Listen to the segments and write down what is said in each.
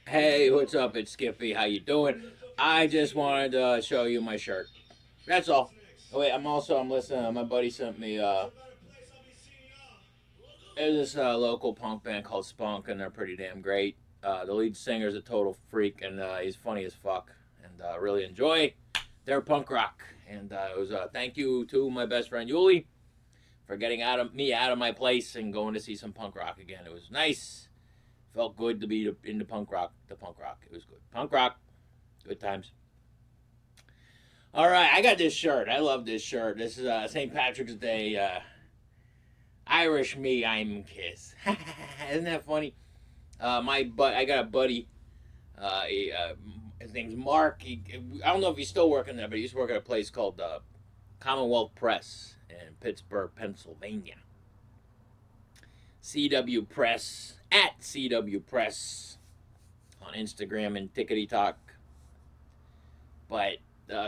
Hey, what's up? It's Skippy. How you doing? I just wanted to show you my shirt. That's all. Oh, wait, I'm listening. My buddy sent me there's this local punk band called Spunk, and they're pretty damn great. The lead singer's a total freak, and he's funny as fuck, and really enjoy their punk rock. And it was thank you to my best friend Yuli for getting out of my place and going to see some punk rock again. It was nice. Felt good to be into punk rock. The punk rock. It was good. Punk rock. Good times. All right, I got this shirt. I love this shirt. This is St. Patrick's Day. Irish me, I'm kiss. Isn't that funny? I got a buddy. His name's Mark. I don't know if he's still working there, but he used to work at a place called Commonwealth Press in Pittsburgh, Pennsylvania. CW Press at CW Press on Instagram and Tickety Talk. But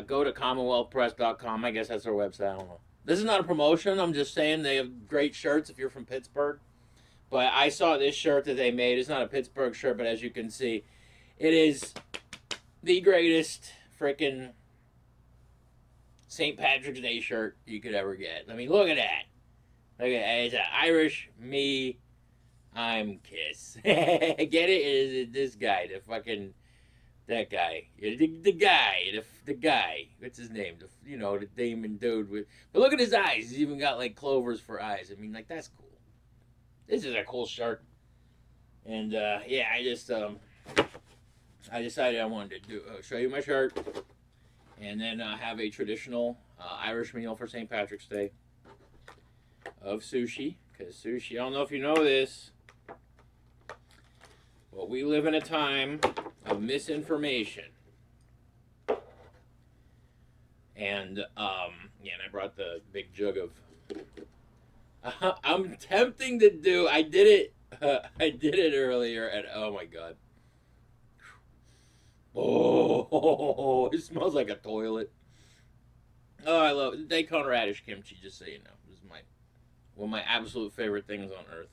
go to commonwealthpress.com. I guess that's their website. I don't know. This is not a promotion. I'm just saying they have great shirts if you're from Pittsburgh. But I saw this shirt that they made. It's not a Pittsburgh shirt, but as you can see, it is the greatest freaking St. Patrick's Day shirt you could ever get. I mean, look at that. Look at that. It's an Irish me, I'm kiss. Get it? It is this guy, that guy, the guy. What's his name? The demon dude with. But look at his eyes. He's even got like clovers for eyes. I mean, like that's cool. This is a cool shirt. And yeah, I decided I wanted to show you my shirt, and then have a traditional Irish meal for St. Patrick's Day of sushi. Because sushi, I don't know if you know this, but we live in a time of misinformation. And and I brought the big jug of. I'm tempting to do. I did it. I did it earlier, and oh my god. Oh, it smells like a toilet. Oh, I love it. Daikon radish kimchi. Just so you know, this is one of my absolute favorite things on earth.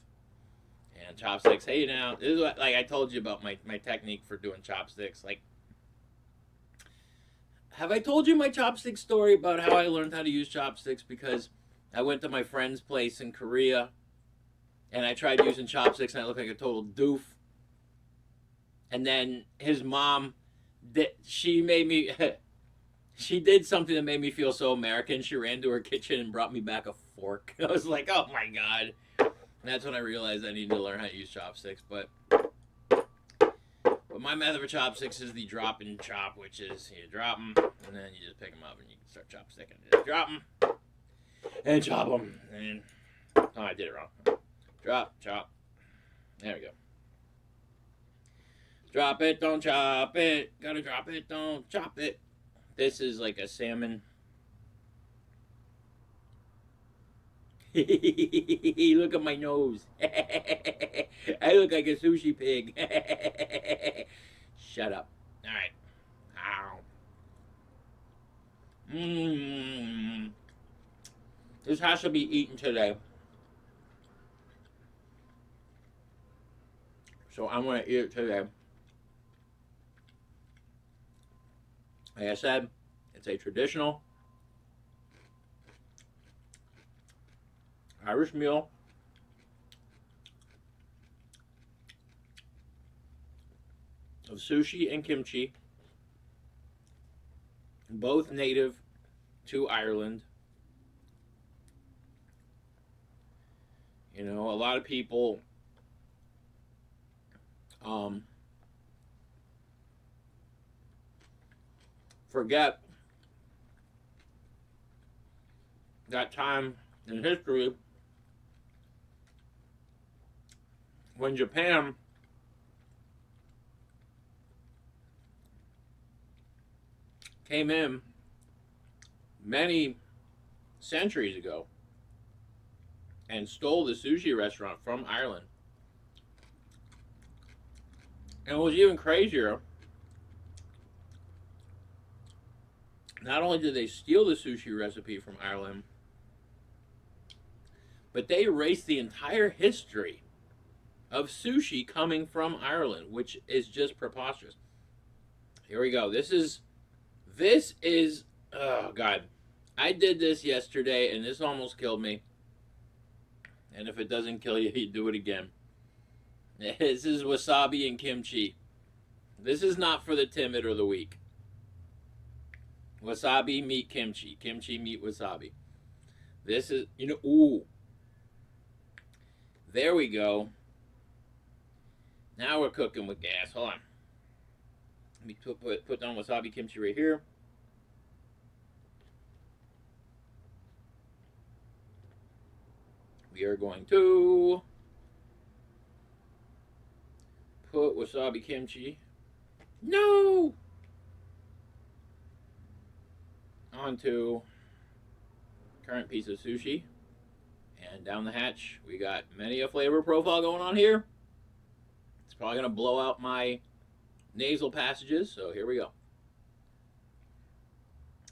And chopsticks. Hey, now this is what, like I told you about my technique for doing chopsticks. Like, have I told you my chopstick story about how I learned how to use chopsticks? Because I went to my friend's place in Korea, and I tried using chopsticks, and I looked like a total doof. And then his mom, she made me. She did something that made me feel so American. She ran to her kitchen and brought me back a fork. I was like, oh my god. And that's when I realized I needed to learn how to use chopsticks. But my method for chopsticks is the drop and chop, which is you drop them and then you just pick them up and you can start chopsticking. Just drop them and chop them. And oh, I did it wrong. Drop, chop. There we go. Drop it, don't chop it. Gotta drop it, don't chop it. This is like a salmon. Look at my nose. I look like a sushi pig. Shut up. All right. Ow. Mmm. This has to be eaten today. So I'm going to eat it today. Like I said, it's a traditional Irish meal. Of sushi and kimchi, both native to Ireland. You know, a lot of people forget that time in history when Japan came in many centuries ago and stole the sushi restaurant from Ireland. And what was even crazier, not only did they steal the sushi recipe from Ireland, but they erased the entire history of sushi coming from Ireland, which is just preposterous. Here we go. This is oh god. I did this yesterday and this almost killed me. And if it doesn't kill you, you do it again. This is wasabi and kimchi. This is not for the timid or the weak. Wasabi meet kimchi. Kimchi meet wasabi. This is, ooh. There we go. Now we're cooking with gas. Hold on. Let me put down wasabi kimchi right here. We are going to put wasabi kimchi. No! Onto current piece of sushi. And down the hatch, we got many a flavor profile going on here. It's probably going to blow out my nasal passages, so here we go.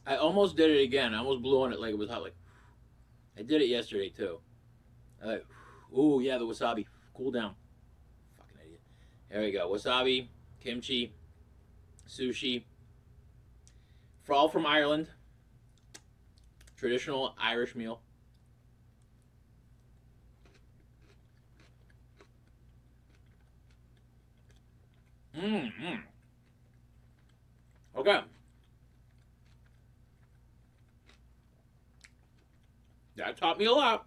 I almost did it again. I almost blew on it like it was hot. Like I did it yesterday too. Ooh, yeah, the wasabi. Cool down. Fucking idiot. There we go. Wasabi, kimchi, sushi. For all from Ireland. Traditional Irish meal. Okay. That taught me a lot.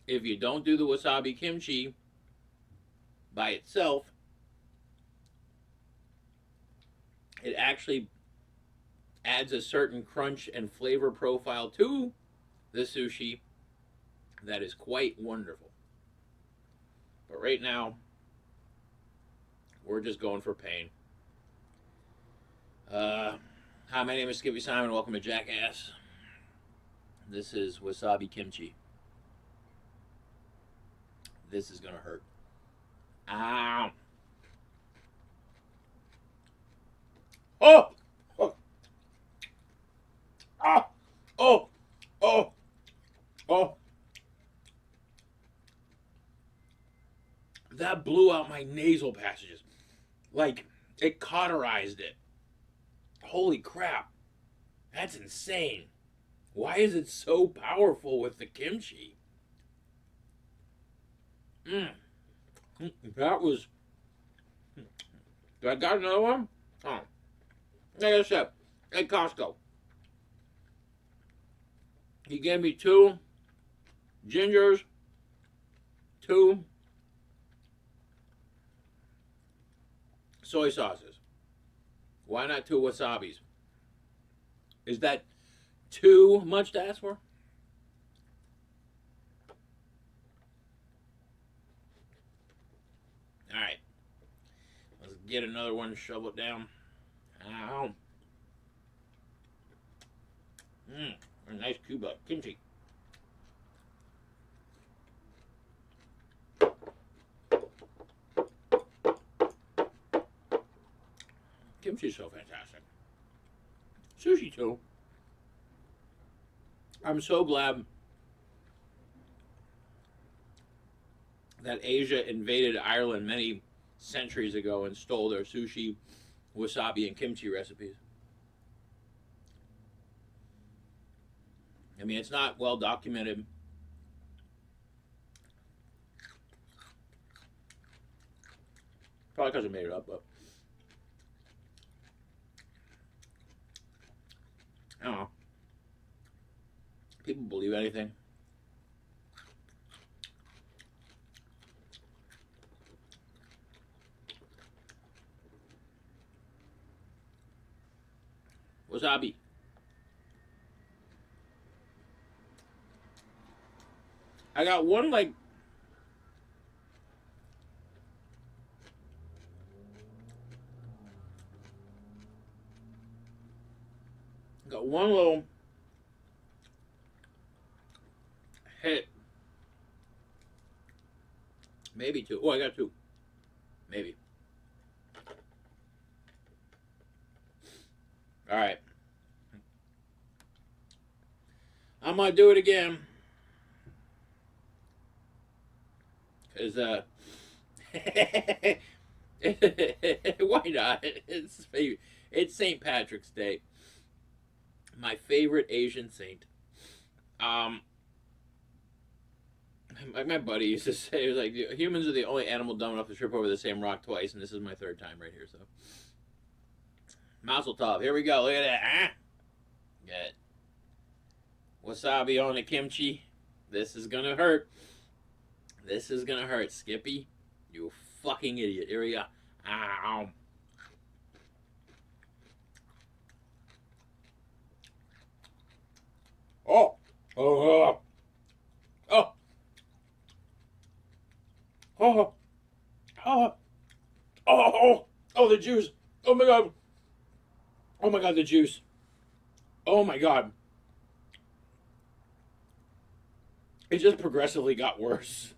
If you don't do the wasabi kimchi by itself, it actually adds a certain crunch and flavor profile to the sushi that is quite wonderful. But right now, we're just going for pain. Hi, my name is Skippysimon. Welcome to Jackass. This is wasabi kimchi. This is gonna hurt. Ow. Oh! Oh! Ah! Oh! Oh! Oh! That blew out my nasal passages. Like, it cauterized it. Holy crap. That's insane. Why is it so powerful with the kimchi? That was... Do I got another one? Oh. Like I said, at Costco. He gave me 2 gingers, 2 soy sauces. Why not 2 wasabis? Is that too much to ask for? Alright. Let's get another one, shovel it down. Ow. A nice cube of kimchi. Kimchi is so fantastic. Sushi too. I'm so glad that Asia invaded Ireland many centuries ago and stole their sushi, wasabi, and kimchi recipes. I mean, it's not well documented. Probably because I made it up, but I don't know. People believe anything. Wasabi. I got one like got one little hit. Maybe 2. Oh, I got 2. Maybe. All right. I'm gonna do it again. Cause why not? It's St. Patrick's Day. My favorite Asian saint. Um, like my buddy used to say, it was like humans are the only animal dumb enough to trip over the same rock twice, and this is my third time right here. So, Mazel tov. Here we go. Look at that. Huh? Get wasabi on the kimchi. This is gonna hurt. This is gonna hurt, Skippy. You fucking idiot. Here we go. Ow. Oh. Oh. Oh. Oh. Oh. Oh. Oh, the juice. Oh my god. Oh my god, the juice. Oh my god. It just progressively got worse.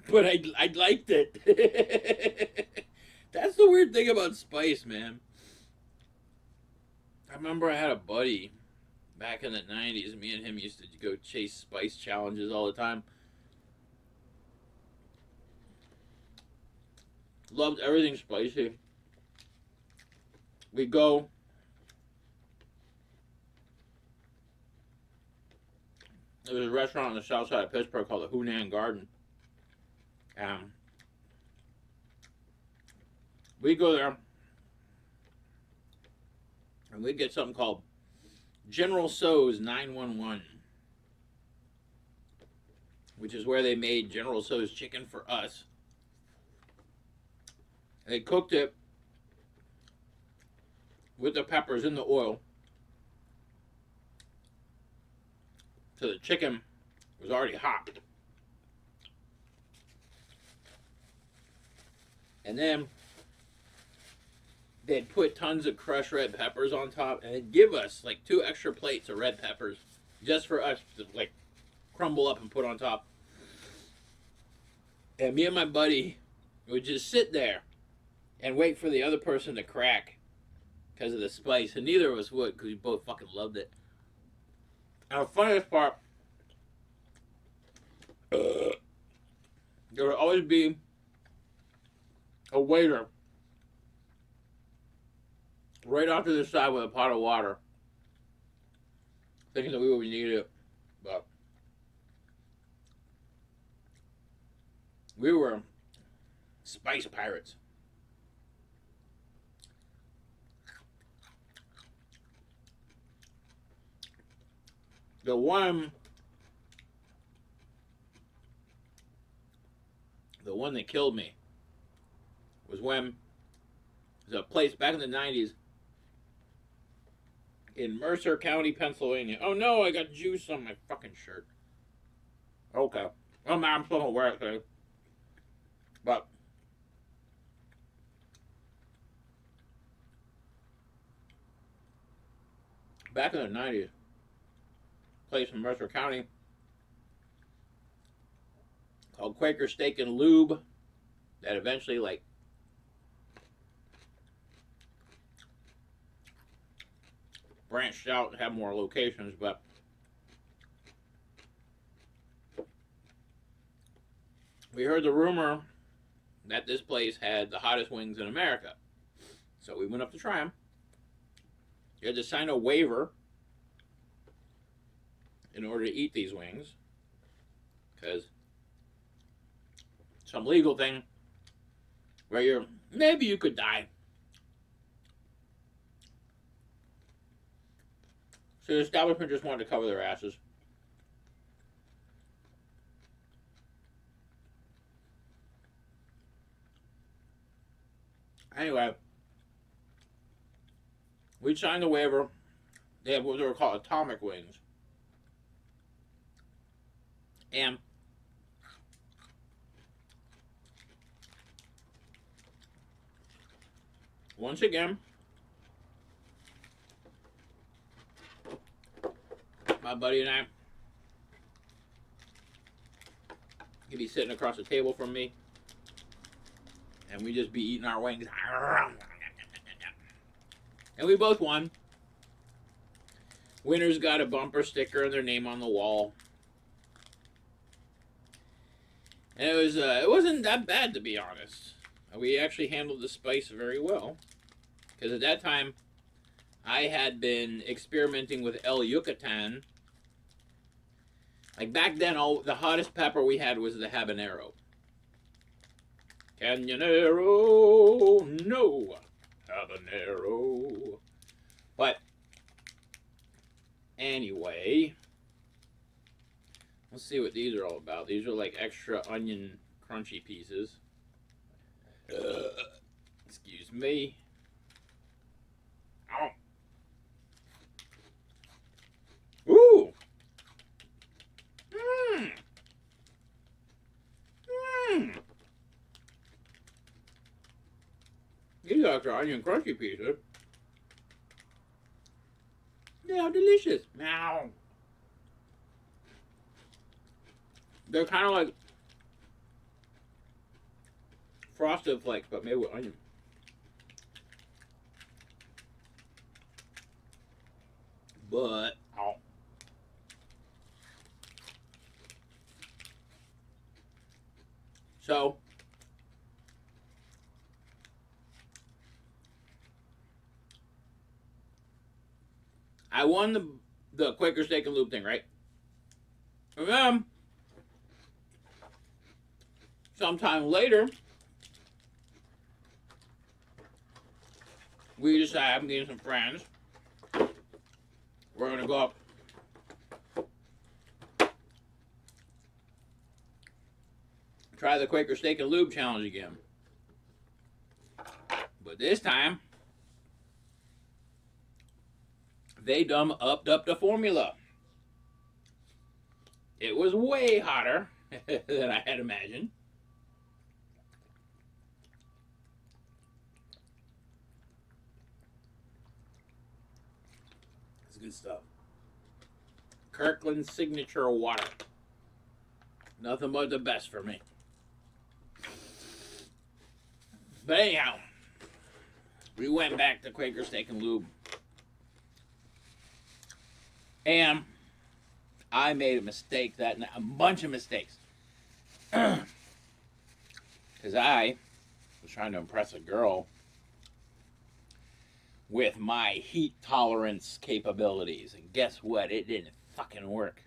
But I liked it. That's the weird thing about spice, man. I remember I had a buddy back in the 90s. Me and him used to go chase spice challenges all the time. Loved everything spicy. We'd go. There was a restaurant on the south side of Pittsburgh called the Hunan Garden. We'd go there and we'd get something called General Tso's 911, which is where they made General Tso's chicken for us. They cooked it with the peppers in the oil. So the chicken was already hot. And then they'd put tons of crushed red peppers on top, and they'd give us like 2 extra plates of red peppers just for us to like crumble up and put on top. And me and my buddy would just sit there and wait for the other person to crack because of the spice, and neither of us would because we both fucking loved it. And the funniest part, there would always be a waiter right off to the side with a pot of water, thinking that we would need it, but we were spice pirates. The one that killed me was when there's a place back in the 90s in Mercer County, Pennsylvania. Oh no, I got juice on my fucking shirt. Okay. Oh man, I'm still gonna wear it today. But back in the 90s, place in Mercer County called Quaker Steak and Lube that eventually like branched out and had more locations, but we heard the rumor that this place had the hottest wings in America. So we went up to try them. You had to sign a waiver in order to eat these wings because some legal thing where maybe you could die. So the establishment just wanted to cover their asses. Anyway, we signed the waiver. They have what they were called atomic wings. And once again, my buddy and I, he'd be sitting across the table from me, and we'd just be eating our wings. And we both won. Winners got a bumper sticker and their name on the wall. And it wasn't that bad, to be honest. We actually handled the spice very well. Because at that time, I had been experimenting with El Yucatan. Like back then, the hottest pepper we had was the habanero. Canyonero, no habanero. But anyway, let's see what these are all about. These are like extra onion crunchy pieces. Excuse me. Oh. Ooh. Mmm. Mmm. These are onion crunchy pieces. They are delicious. Meow. They're kind of like Frosted Flakes, but made with onion. But, oh. So, I won the Quaker Steak and Lube thing, right? And then, sometime later, we decide, I'm getting some friends. We're going to go up. Try the Quaker Steak and Lube challenge again. But this time, they upped the formula. It was way hotter than I had imagined. It's good stuff. Kirkland Signature Water. Nothing but the best for me. But anyhow, we went back to Quaker Steak and Lube. And I made a mistake that night, a bunch of mistakes. Because I was trying to impress a girl with my heat tolerance capabilities. And guess what? It didn't fucking work.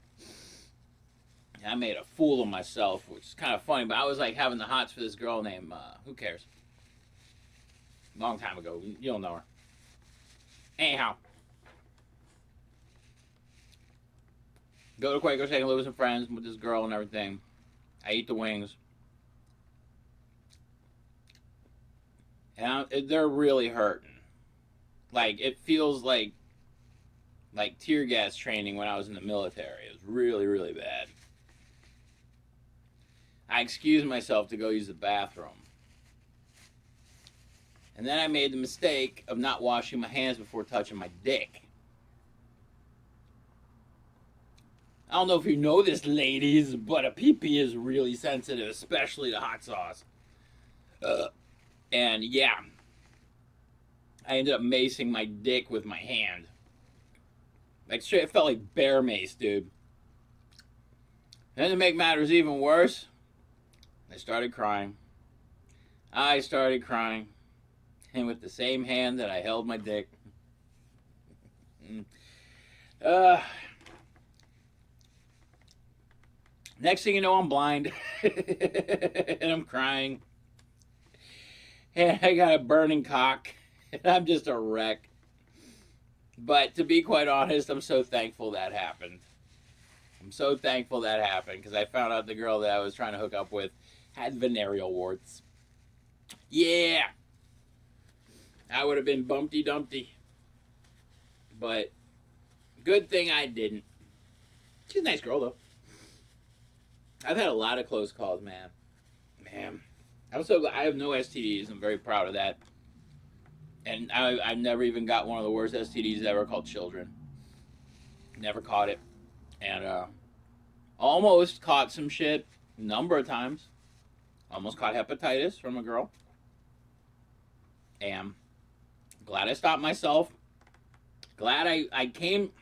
I made a fool of myself, which is kind of funny, but I was like having the hots for this girl named, who cares? Long time ago. You'll know her. Anyhow. Go to Quaker Steak and Lube with some friends with this girl and everything. I eat the wings. And they're really hurting. Like, it feels like tear gas training when I was in the military. It was really, really bad. I excused myself to go use the bathroom. And then I made the mistake of not washing my hands before touching my dick. I don't know if you know this, ladies, but a pee-pee is really sensitive, especially to hot sauce. And yeah, I ended up macing my dick with my hand. Like, straight, it felt like bear mace, dude. And to make matters even worse, I started crying. And with the same hand that I held my dick. Next thing you know, I'm blind. And I'm crying. And I got a burning cock. And I'm just a wreck. But to be quite honest, I'm so thankful that happened. I'm so thankful that happened. Because I found out the girl that I was trying to hook up with had venereal warts. Yeah. I would have been Bumpty Dumpty. But good thing I didn't. She's a nice girl, though. I've had a lot of close calls, man. I'm so glad. I have no STDs. I'm very proud of that. And I've never even got one of the worst STDs ever, called children. Never caught it. And almost caught some shit a number of times. Almost caught hepatitis from a girl. And glad I stopped myself. Glad I came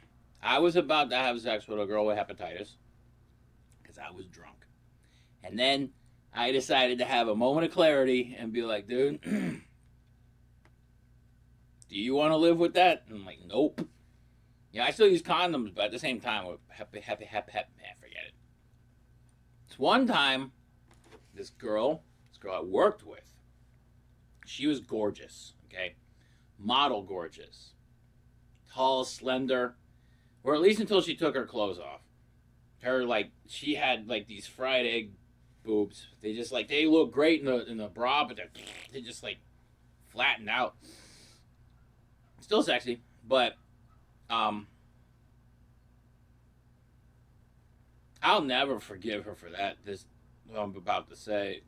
I was about to have sex with a girl with hepatitis because I was drunk. And then I decided to have a moment of clarity and be like, dude, do you want to live with that? And I'm like, nope. Yeah, I still use condoms, but at the same time, man, forget it. It's one time, this girl I worked with, she was gorgeous, okay? Model gorgeous. Tall, slender, or at least until she took her clothes off. She had, these fried egg boobs. They just, they look great in the bra, but they just, flattened out. Still sexy, but, I'll never forgive her for that. What I'm about to say.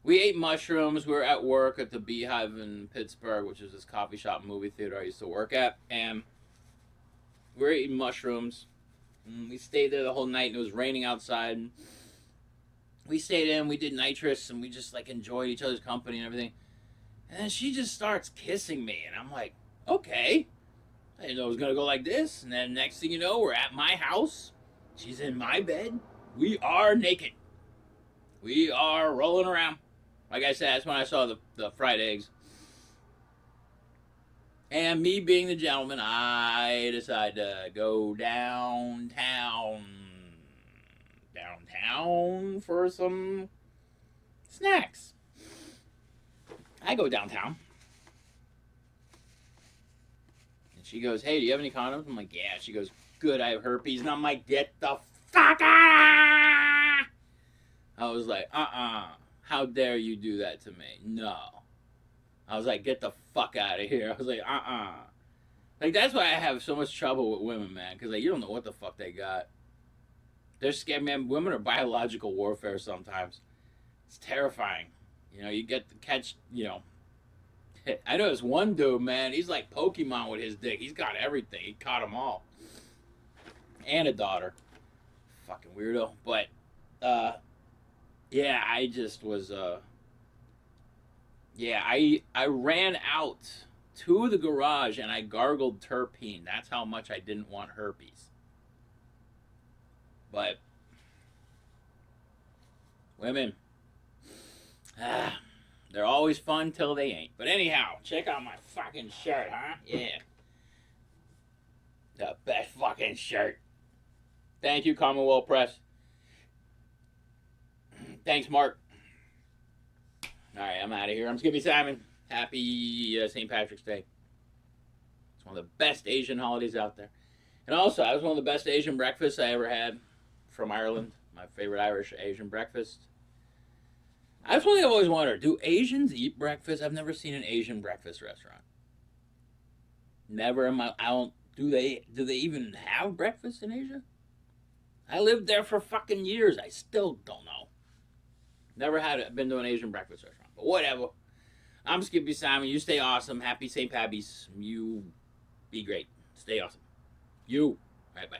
We ate mushrooms. We were at work at the Beehive in Pittsburgh, which is this coffee shop movie theater I used to work at. And we were eating mushrooms. And we stayed there the whole night, and it was raining outside. And we stayed in, we did nitrous, and we just, enjoyed each other's company and everything. And then she just starts kissing me, and I'm like, okay. I didn't know it was going to go like this. And then next thing you know, we're at my house. She's in my bed. We are naked. We are rolling around. Like I said, that's when I saw the fried eggs. And me being the gentleman, I decided to go downtown for some snacks. I go downtown. And she goes, hey, do you have any condoms? I'm like, yeah. She goes, good, I have herpes. And I'm like, get the fuck out! I was like, how dare you do that to me? No. I was like, get the fuck out of here. I was like, that's why I have so much trouble with women, man. Because, you don't know what the fuck they got. They're scared, man. Women are biological warfare sometimes. It's terrifying. You get to catch, I know this one dude, man. He's like Pokemon with his dick. He's got everything. He caught them all. And a daughter. Fucking weirdo. But, yeah, I just was, I ran out to the garage and I gargled terpene. That's how much I didn't want herpes. But, women, they're always fun till they ain't. But anyhow, check out my fucking shirt, huh? Yeah. The best fucking shirt. Thank you, Commonwealth Press. Thanks, Mark. Alright, I'm out of here. I'm skippysimon. Happy St. Patrick's Day. It's one of the best Asian holidays out there. And also, it was one of the best Asian breakfasts I ever had from Ireland. My favorite Irish Asian breakfast. That's one thing I've always wondered. Do Asians eat breakfast? I've never seen an Asian breakfast restaurant. Never in my... Do they even have breakfast in Asia? I lived there for fucking years. I still don't know. Never been to an Asian breakfast restaurant. But whatever. I'm skippysimon. You stay awesome. Happy St. Patty's. You be great. Stay awesome. You. All right, bye.